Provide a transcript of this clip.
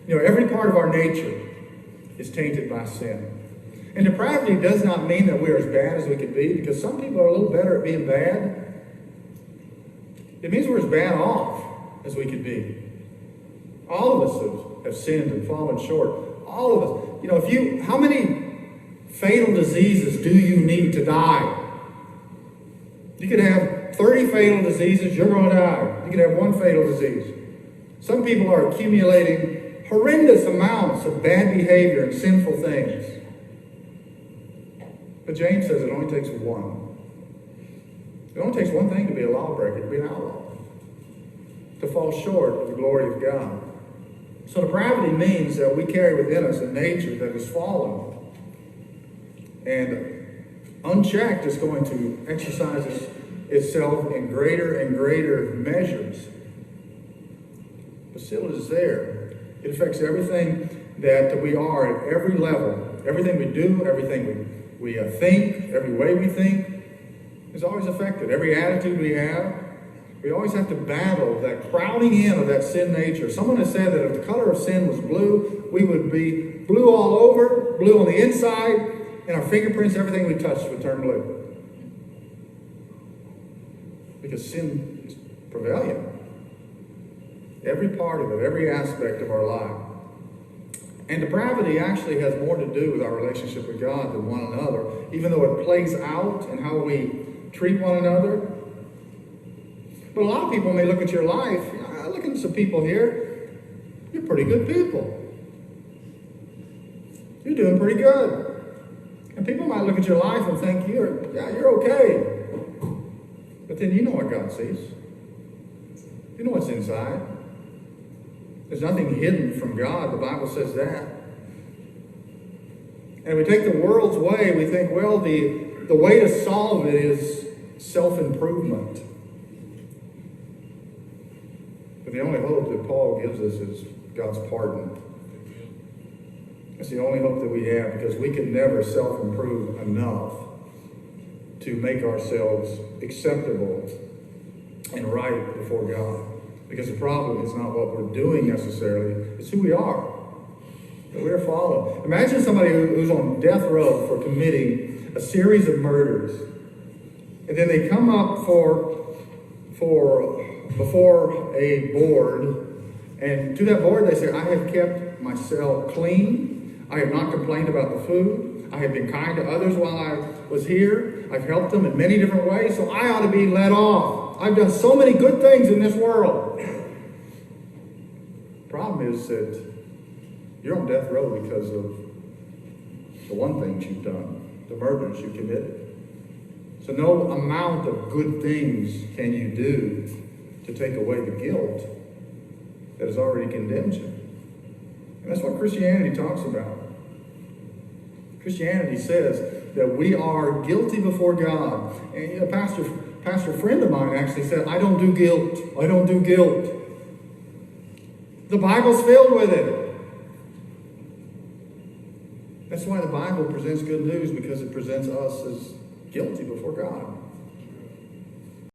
Every part of our nature is tainted by sin. And depravity does not mean that we're as bad as we could be, because some people are a little better at being bad. It means we're as bad off as we could be. All of us have sinned and fallen short. All of us. How many fatal diseases do you need to die? You could have 30 fatal diseases, you're going to die. You could have one fatal disease. Some people are accumulating horrendous amounts of bad behavior and sinful things. But James says it only takes one. It only takes one thing to be a lawbreaker, to be an outlaw, to fall short of the glory of God. So depravity means that we carry within us a nature that is fallen. And unchecked is going to exercise itself in greater and greater measures. But still it is there. It affects everything that we are at every level. Everything we do, everything we think, every way we think is always affected. Every attitude we have. We always have to battle that crowding in of that sin nature. Someone has said that if the color of sin was blue, we would be blue all over, blue on the inside, and our fingerprints, everything we touched would turn blue. Because sin is prevalent. Every part of it, every aspect of our life. And depravity actually has more to do with our relationship with God than one another, even though it plays out in how we treat one another. But a lot of people may look at your life. I look at some people here. You're pretty good people. You're doing pretty good. And people might look at your life and think, you're okay. But then you know what God sees. You know what's inside. There's nothing hidden from God. The Bible says that. And we take the world's way. We think, well, the way to solve it is self-improvement. But the only hope that Paul gives us is God's pardon. That's the only hope that we have, because we can never self-improve enough to make ourselves acceptable and right before God. Because the problem is not what we're doing necessarily, it's who we are. That we're fallen. Imagine somebody who's on death row for committing a series of murders. And then they come up before a board, and to that board they say, I have kept my cell clean. I have not complained about the food. I have been kind to others while I was here. I've helped them in many different ways, so I ought to be let off. I've done so many good things in this world. The problem is that you're on death row because of the one thing you've done, the murders you committed. So no amount of good things can you do to take away the guilt that has already condemned you. And that's what Christianity talks about. Christianity says that we are guilty before God. And a pastor friend of mine actually said, I don't do guilt. I don't do guilt. The Bible's filled with it. That's why the Bible presents good news, because it presents us as guilty before God.